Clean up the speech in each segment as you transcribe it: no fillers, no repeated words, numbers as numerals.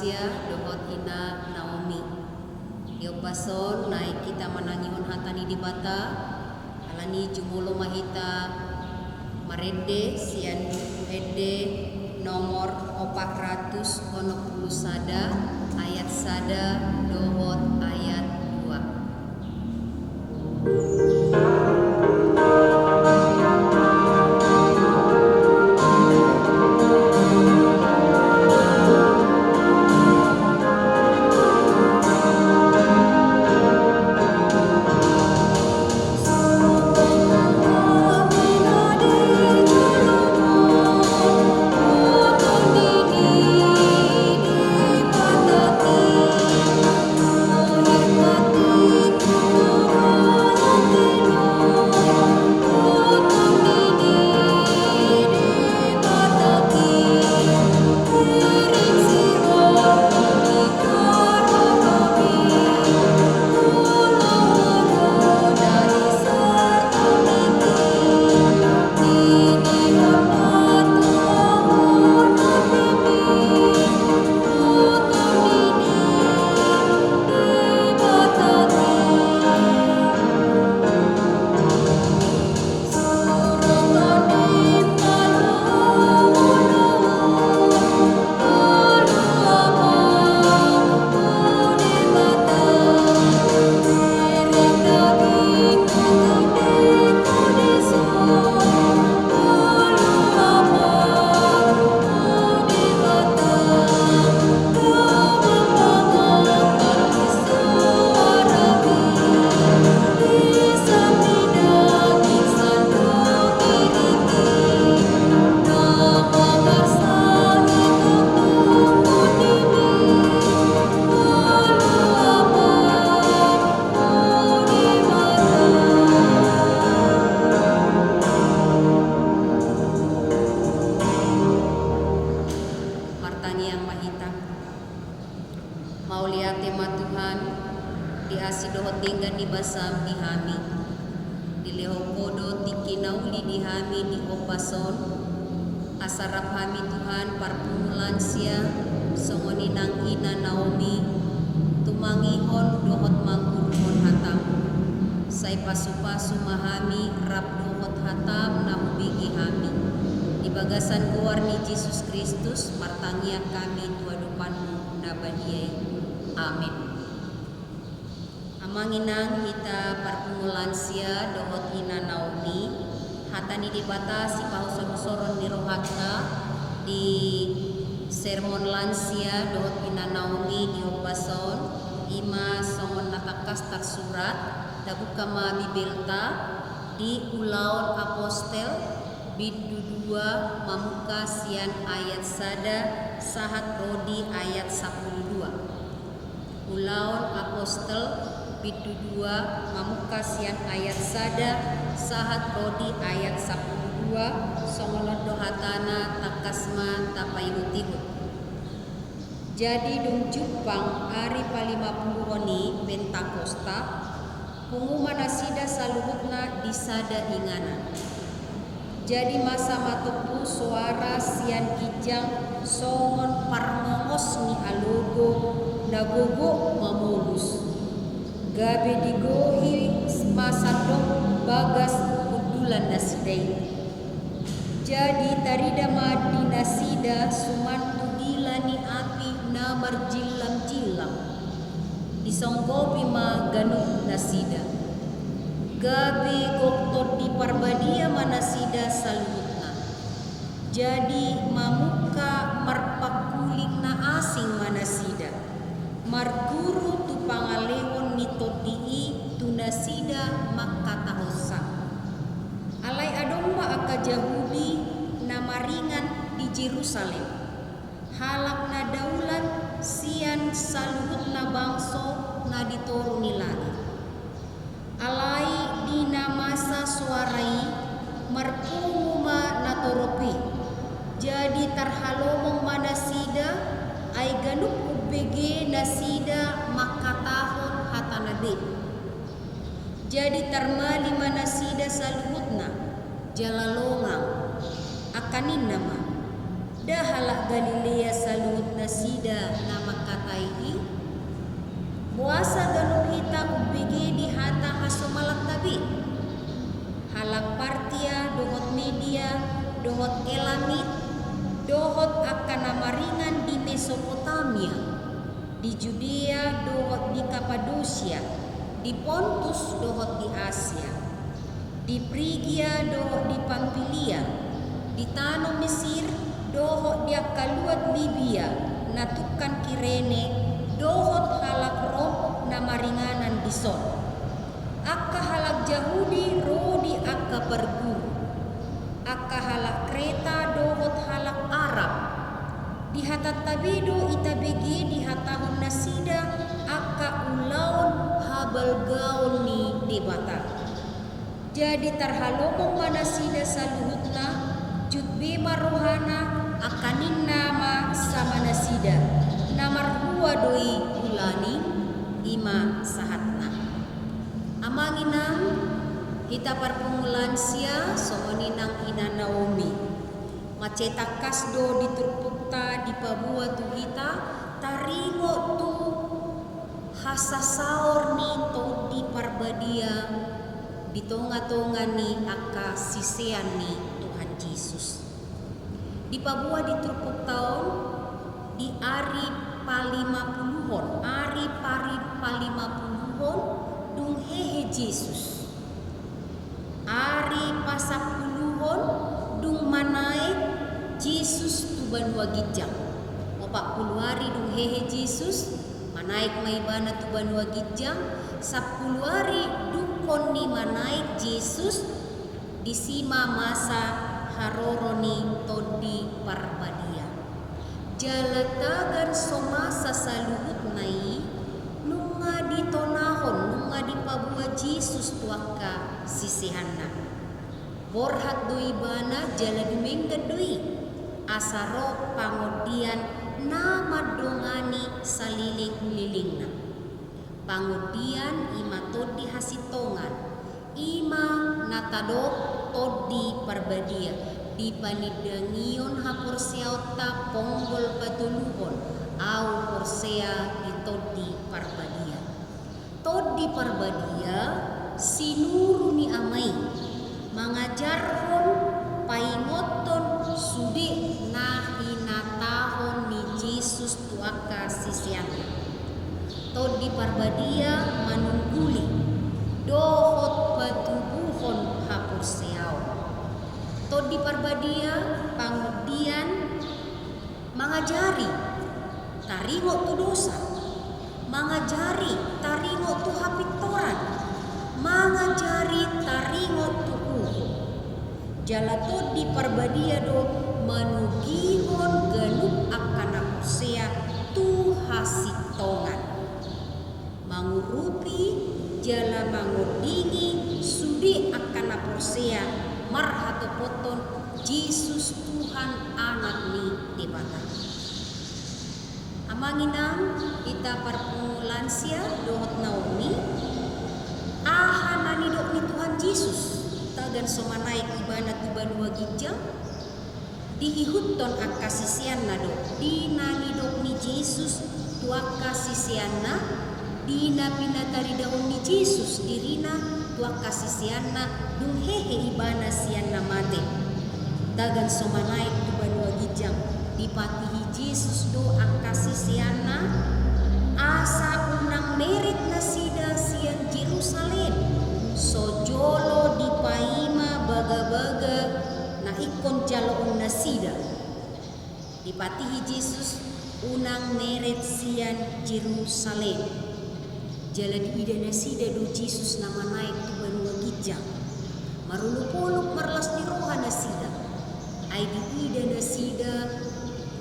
lansia dohot ina Naomi. Dio pason naik kita manangihon hatani di bata alani jumulo mahita marede sian ede nomor 460 sada ayat sada dohot ayat 2. Tinggan di basam di hami di lehokodo tikinauli di hami di opason asarap hami Tuhan parpumulan sia songoninang ina Naomi tumangihon dohot mangkurhon hatam say pasu-pasu mahami rap dohot hatam namubigi hami di bagasan kuar ni Yesus Kristus martangia kami tuadupanmu nabadiai amin. Manginang hita parpumulan sia dohot ina Naomi hatani di bata si pahuson-husoron ni rohakta di sermon lansia dohot ina Naomi di opason ima songon natakas tersurat dabukama bibelta di ulaon apostel bidu 2 mamuka sian ayat sada sahat rodi ayat 12 ulaon apostel Bidu 2 mamuka sian ayat sada sahat rodi ayat 12 songonon dohatana takasma tapayutihut. Jadi dung Jepang hari pa-50 honi Pentakosta pengumuman asida saluhutna disada ingana. Jadi masa matupu suara sian kijang songon parngongos ni alogo nagogo mamulus. Gabe digohi masadong bagas kudulan nasidai. Jadi tarida madi nasida suman tugila ni api na marjilam-jilam. Disongkopi maganu nasida. Gabe goktot di parbadia manasida salutna. Jadi mamuka marpakuling na asing manasida. Marguru tu pangalewon ni todii tunasida makatahosa. Alai adomba aka Yahudi na maringan di Jerusalem. Halak na daulat sian saluhut na bangso na ditoru ni langit. Alai di namasa suarai marpunguma na toropi. Jadi tarhalomong manasida ay ganuk ubege nasida makatahon hatanabe. Jadi tarmali manasida saluhutna jalalongang akanin nama dahalak Galilea salut nasida nama katai buasa ganun hita ubigi di hata hasomalak tabi halak Partia dohot Media dohot Elamit dohot akan namaringan di Mesopotamia di Judea dohot di Kapadosia di Pontus dohot di Asia di Frigia dohot di Pamfilia di tanah Mesir dohot di akaluat Libya natukan Kirene dohot halak Rom namaringanan di Son akka halak Yahudi rodi akka perguru akka halak Kreta dohot halak Arab di hatat tabido itabegi di hatahon nasida akka ulaun habal gaun ni debata jadi tarhalomong manasida saluhutna jutbe marohana akanin nama sama nasida namar hua doi ulani ima sahatna amanginang hita parpungulan sia somoninang ina Naomi macetak kasdo diturpukta di pabua tu hita taringo tu hasasaor ni to di parbadia di tonga-tonga ni akka sisean ni Tuhan Yesus di pabua diturpuk tahun di ari palimapuluhon ari pari palimapuluhon dung hehe Yesus ari pasapuluhon dung manai Yesus tuban wagijang 40 hari dung hehe Yesus manaik maibana tuban wagijang 10 hari dukon ni manaik Yesus disima masa haroroni todi parbadia jalatagan somasa saluhut nai nunga di tonahon nunga di pabua Yesus tuaka sisihanna borhat doi bana jala dumenggan doi asaro pangodian nama dongani saliling-lilingna pangodian ima todi hasitongan ima natadok todi parbadia di panidangion haporseauta ponggol patuluhon au porsea di todi parbadia todi parbadia sinuru ni amai mangajarhon paingoton sude nahinatahon ni Yesus tuaka sisianna todi parbadia manungguli dohot patubuhon hapurseau todi parbadia pangodian mangajari taringo tu dosa mangajari taringo tu hapitoran mangajari taringo tu jala todi parbadia do manugihon ganup akan hapusea tu hasitongan mangurupi jala mangudingi sudi akan aporsea marhato poton Yesus Tuhan anak ni debata amanginang ita parpungulansia dohot Naomi ahanani dok ni Tuhan Yesus tagan somanaik ibana tuban wagijang diihutton akasisian na dok dinani dok ni Yesus tuaka sisianna dina pinatari daun ni Yesus dirina tuak kasisianna dung hehe ibana sianna mate dagan somanaik tuban wagijang dipatihi Yesus do akasisianna asa unang merit na sida sian Jerusalem sojolo dipaima baga-baga na ikon jaloon na sida dipatihi Yesus unang merit sian Jerusalem jalan ida nasida do Yesus nama naik tuban wagijang marulupuluk marlas di roha nasida ay di ida nasida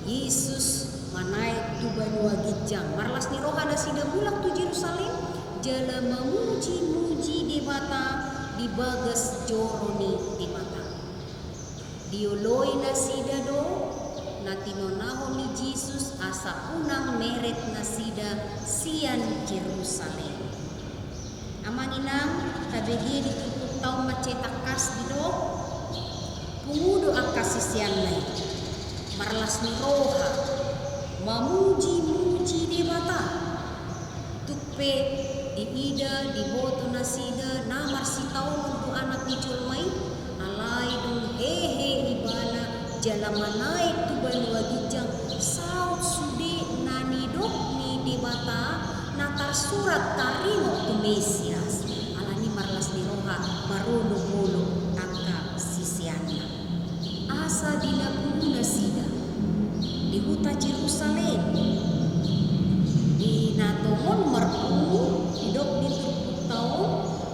Yesus manaik tuban wagijang marlas ni roha nasida bulak tu Jerusalem jala memuji-muji di mata di bagas joroni di mata dioloi nasida do natinonaho ni Yesus asa unang meret nasida sian Jerusalem amanginang tabegi ditutup tau macetak kas dido pungudo akasisian lai marlas ni roha mamuji-muji debata tukpe di ida di boto nasida namar si taon untuk anak ni julmai alai dong hehe ibana jalamanai tu banua gijang saut sude nani dok ni debata natar surat tarimo tu Mesias alani marlas ni roha marulo bolo angka sisiannya asa dinabuna sida di huta Jerusalem di natomon merpu hidop di turputau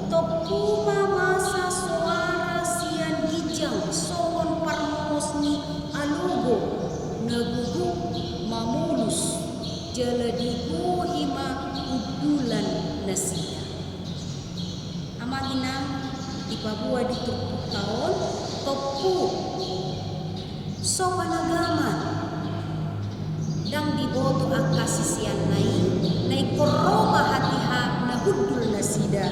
topu mamasa suara sian gijang songon parmosni alugo nagugu mamulus jaladigo hima udulan nasida amagina di Papua di turputau topu sopanagaman dang diboto ang kasisian nai koroma hatiha na hudul na sida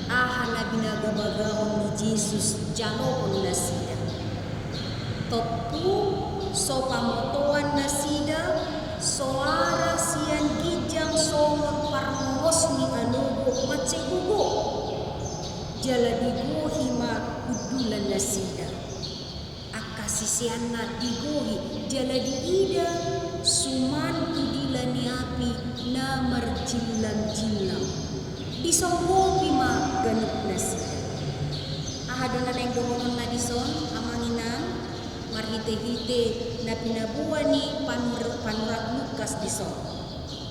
aha na binagabagahon ni Jesus jalokon na sida topu so pamotoan na sida soara sian gijang somon parmos ni anugo macegugo jaladigo hima hudulan na sida akasisian na digohi jaladi ida suman tudilani api na marjilam-jilam disonggopi ma ganap na sida ahadonan yang domonon na dison amanginang marhite-hite na pinabuan ni panurak Lukas dison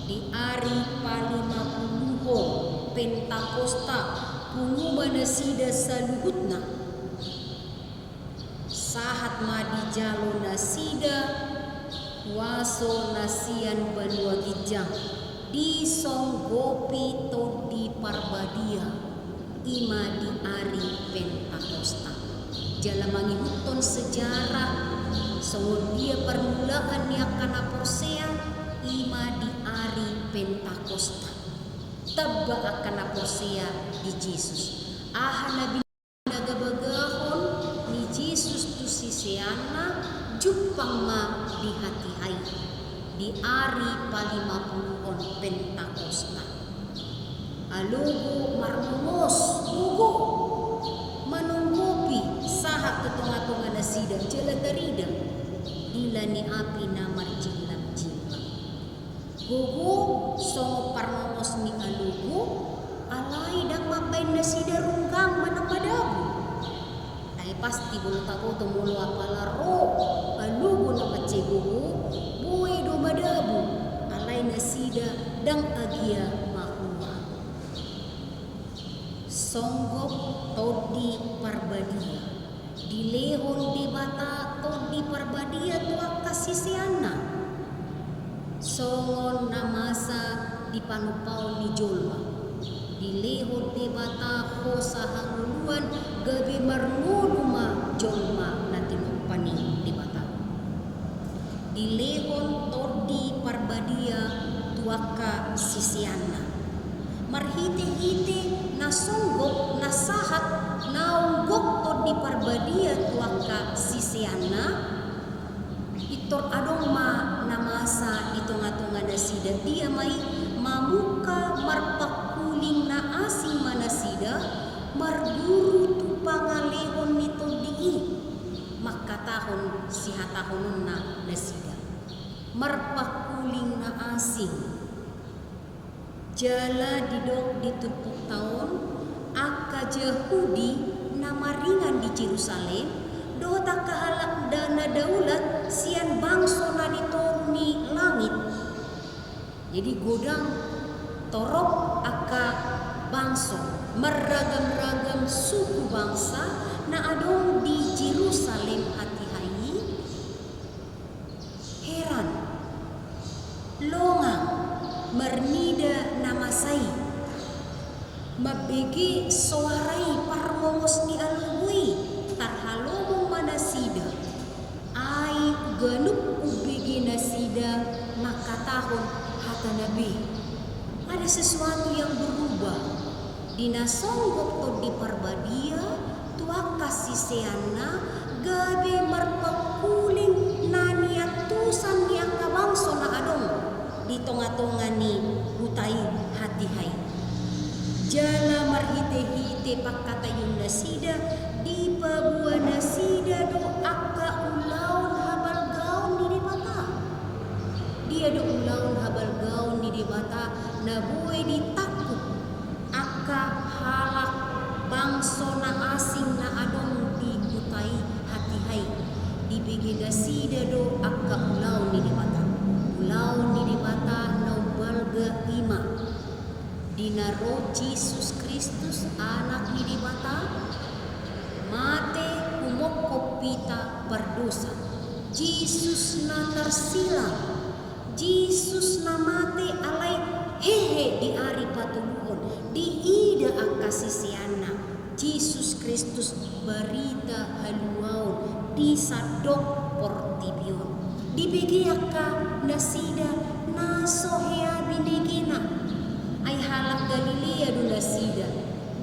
di ari palimapuluhon Pentakosta punguma na sida sa luhut na sahat madi jalo nasida waso nasian banua gijang di songgopi to di parbadia ima di ari Pentakosta jalamangi huton sejarah songon dia permulaan ni akan aporsea ima di ari Pentakosta tabba akan aporsea di Jesus aha nabi nagabagahon ni Jesus tu sisiana jupang ma di hati hai di ari palimapuluon Pentakosta alugo marmumos ugo manunggopi sahat ketonga-tonga nasida jaladarida dilani api na marjilam-jilam gugu songo parmumos ni alugo alai dang mapain nasida runggang manapadabu ay pasti bulu tako tumulo apala ro alugo na kacegugu buhay do madabu alay nasida dang agia mahuwa songgok todi parbadia dilehon di bata todi parbadia tuak kasisiana songon namasa di panupau ni jolma dilehon di bata ko sa hanguluan gabi marnuluma jolma na tinupani di bata dilehon todi parbadia tuaka sisiana marhite-hite nasunggok nasahat naunggok todi parbadia tuaka sisiana itor adong ma namasa itunga-tunga na sida dia may mamuka marpakuling na asing manasida marguru tu pangalehon nito dii makatahon sihatahon na nasida marpakuling na asing jala didok ditupuk tahun aka Yahudi na maringan di Jerusalem dota kahalak dana daulat sian bangso na ditorni langit jadi godang torok aka bangso meragam-ragam suku bangsa na adong di Jerusalem hati hai heran longang mernida namasai mabegi soarai parmongos ni alugui tarhalomong manasida ay ganup ubigi nasida makatahon hata nabi ada sesuatu yang berubah dinasonggok to di parbadia tuak kasih seana gabi marpakuling na diatusan ni angka bangso na adong di tonga-tonga ni hutai hati hai. Jala marhite-hite pakatayong nasida di pabuah nasida do akka ulaun habal gaun ni di mata. Dia do ulaun habal gaun ni di mata na buai ditakut akka halak bangso na asing na adong di hutai hati hai. Di bigi nasida do akka ulaun ni di mata. Ulaun ni di mata na balga ima. Dinaro Jesus Kristus anak ni di mata mate humok pita berdosa. Jesus na tersilang, Jesus na mate alai hehe di ari patuluhon di ida akasisiana. Jesus Kristus berita haluaun di sadok portibion. Di begiaka nasida nasohea binegina. Ay halak Galilea do nasida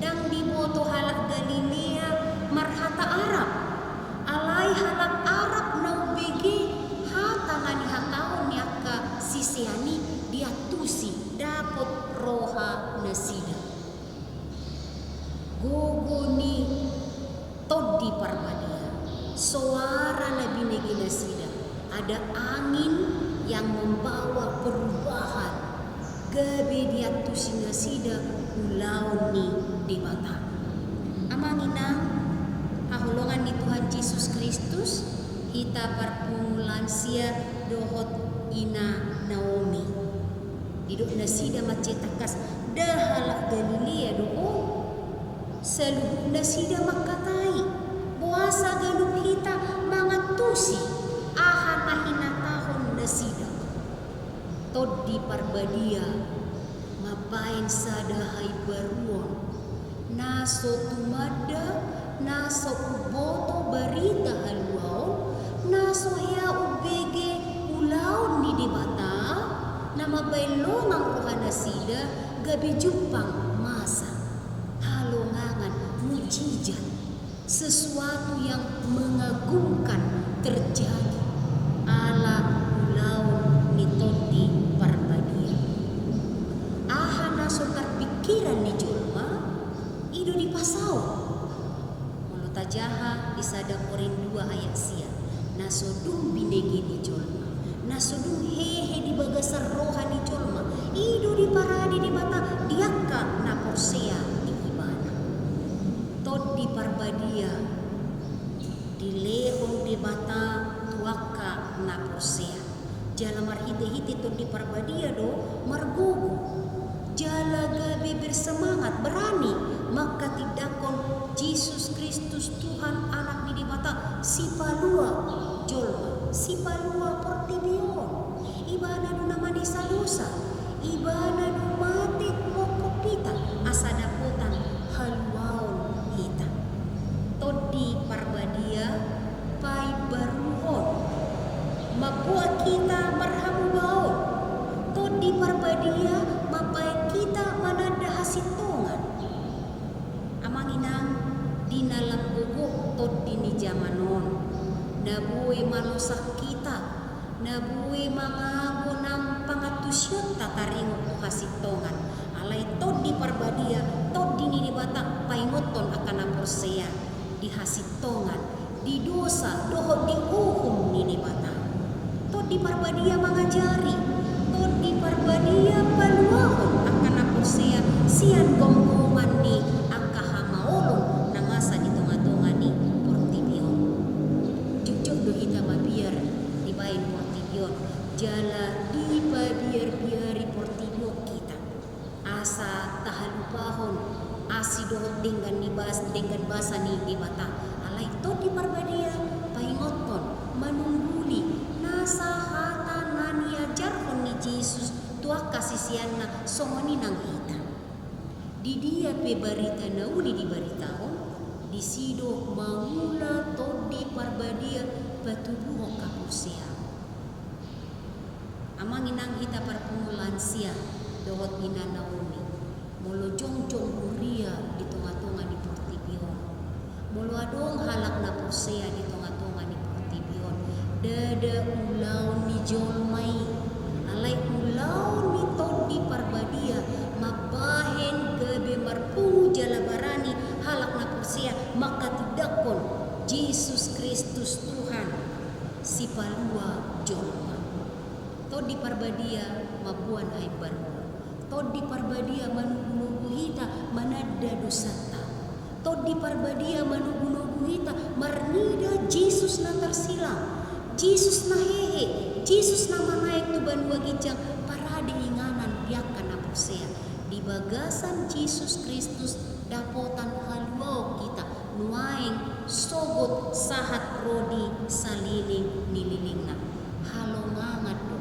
dang diboto halak Galilea marhata Arab alai halak Arab na ubegi hata ngani hataon ni akka sisiani diatusi dapot roha nasida gogo ni todi parbadia suara na binegi nasida ada angin yang membawa perubahan. Gabi diatusi nasida ulaun ni di mata. Amangina kahulungan ni Tuhan Yesus Kristus hita parpumulan sia dohot ina Naomi. Diduk nasida macetakas dahalak Galilea do seluruh nasida makatai puasa galup hita mangatusi ahan ahina tahun nasida. Tod di parbadia mapain sadahai baruon naso tumada naso uboto barita haluau naso hea ubege ulaun ni di mata nama bailongang rohana sida gabi jupang masa halongangan mujizat sesuatu yang mengagumkan terjadi ala ulaun ni todi parbadia. Aha naso terpikiran ni julma ido di pasau. Mulu tajaha disada Korin 2 ayat sia. Naso dung binegi di julma. Naso dung hehe di bagasar rohani julma. Ido di paradi di mata diaka na porsea di ibana. Tod di parbadia di lehong di mata tuaka na porsea. Jala marhite-hite to di parbadia do margugu. Jala gabi bersemangat berani maka tidakon Jesus Kristus Tuhan anak ni di mata si palua jolma si palua portibion ibana do nama di salusa ibana do mati mokopita asa daputan haluaun hita todi parbadia pai baruhon mabuat kita marhamu baon todi parbadia mapai kita manada hasitongan amanginang dinalang guguk todi ni jamanon nabuhi manusak kita nabuhi mangagunang pangatusyot tataringo ko hasitongan alay todi parbadia todi ni dibata paingoton akan naporsea di hasitongan di dosa doho di uhum ni dibata di parbadia mengajari tod di parbadia paluahon akan naporsea sian gonggongan ni angka hamaolong na masa di tonga-tonga ni portibion jujur do kita mabiar di bain portibion jala di pabiar-biari portibion kita asa tahalupahon asidohot dengan nibas dengan basa ni di mata alai tod di parbadia paingoton manungguli sahata nania jarhon ni Jesus tua kasisianna somoni nang hita di dia pe barita nauli di baritahon di sido mangula todi parbadia patubuho kapusea amanginang hita parpumulan sia dohot ina Naomi molo jongjong huria di tonga-tonga di portibion molo adong halak na pusea di tonga-tonga di portibion dada ulau ni jolmai alai ulau ni todi parbadia mabahen gabe marpungu jalabarani halak na persia maka tidakon Yesus Kristus Tuhan si palua jolma todi parbadia mabuan hai barua todi parbadia manugunugu hita manada dosata todi parbadia manugunugu hita marnida Yesus na tersilang Yesus na hehe Yesus na manaik tu banua gijang parade inganan biakan na persea di bagasan Yesus Kristus dapotan haluau kita nuaing sogot sahat rodi saliling nililingna halo ngangat do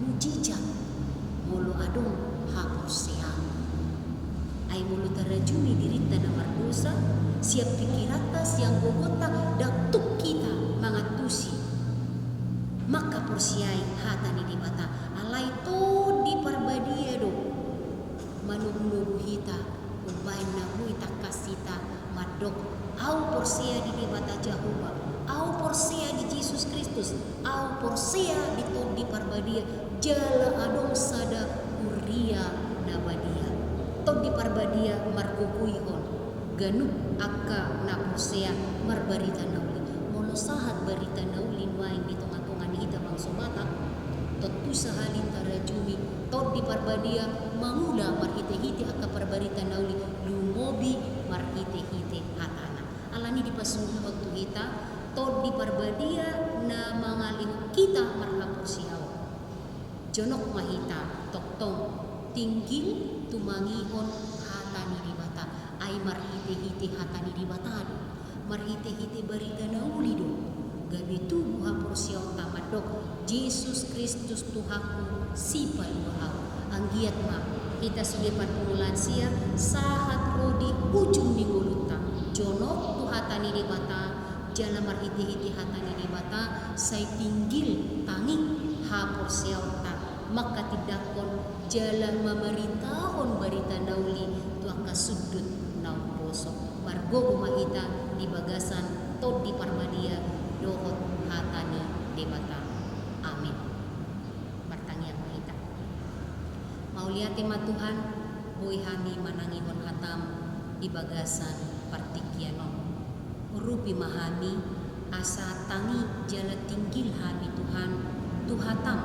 mujijak mulu adong hapur seang ay mulu tarajumi dirita na mardosa siap pikiratas yang bogota daktuk kita mangatusi maka porsiai hata ni di mata alai to di parbadia do manug hita ubay na huita kasita madok au porsia di mata Jehovah au porsia di Yesus Kristus au porsia di to di parbadia jala adong sada uria nabadia to di parbadia marguguihon ganuk akka na porsia marbarita nauli molo sahat barita nauli waing di tunga-tungan hita bang sumata totu sahalin tarajumi to di parbadia mangula marhite-hite akka parbarita nauli lumobi marhite-hite hatana alani di pasungguh waktu kita to di parbadia na mangalih kita marhapur siaw jonok mahita toktong tinggil tumangihon hatani di mata ay marhite-hite hatani di mata marhite-hite barita nauli do gabi tubuh hapur siaw tamadok Yesus Kristus Tuhaku si paluhau anggiat ma kita sudah patumulan sia sahat rodi ujung di mulutna jonok tu hatani di mata jala marhiti-hiti hatani di mata say tinggil tanging hapur siauta maka tidakon jala mamarintahon barita nauli tu aka sudut naun posok margo gumahita di bagasan to di parmadia dohot hatani di mata amin martangiang mahita mauliati ma Tuhan buhi hami manangihon hatam di bagasan partikianon urupi mahami asa tangi jala tinggil hami Tuhan tu hatam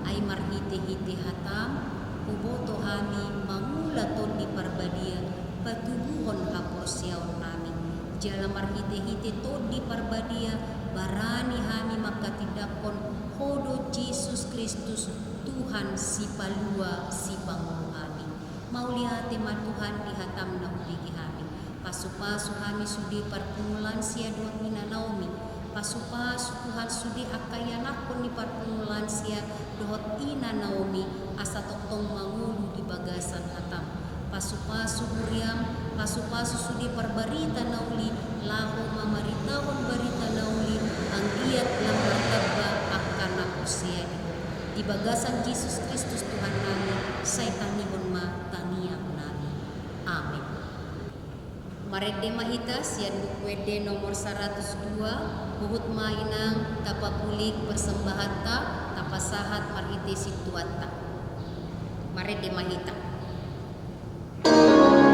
ay marhite-hite hatam uboto hami mangulaton di parbadia patubuhon hapor siaw nami jala marhite-hite to di parbadia barani hami makatidakon hodo Yesus Kristus Tuhan si palua si pangulo hami maulihati ma Tuhan di hatam na ubigi hami pasu-pasu hami sudi parpumulan sia doa ina Naomi pasu-pasu Tuhan sudi akayanakon ni parpumulan sia dohot ina Naomi asa toktong mangulu di bagasan hatam pasu-pasu Uriam pasu-pasu sudi parbarita nauli laho mamaritahon barita nauli ang giat lang martaba akan ako siya di bagasan Yesus Kristus Tuhan namin say tanihon ma taniyang namin amin. Marede mahitas yan bukwede nomor 102 buhut mainang tapapulik persembahan ta tapasahat marhite situat ta marede mahita Thank you.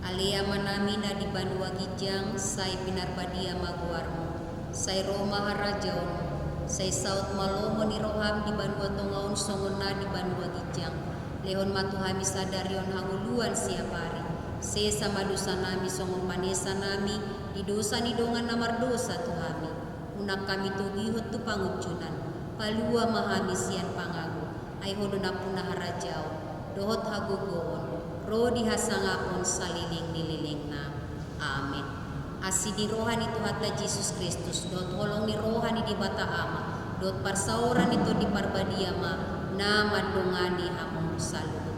Alea manami na di banua gijang, say pinarbadia maguarmo. Say Roma harajaon, say South Malomo ni Roham di banua tongaon songon na di banua gijang. Lehon matuhami sadarion hanguluan siapari. Se sama dosa nami songon manesa nami, di dosa ni dongan namar dosa tuhami. Unak kami tugihot tu pangutjunan, palua mahami sian pangagu. Ay hodo na punah harajao, dohot hagugoon. Ro dihasangapon saliling-nililing na. Amin. Asi di rohan itu hata Jesus Kristus, dot holong ni rohan di bata ama, dot parsauran itu di parbadia ma, na mandongani hamong saluga.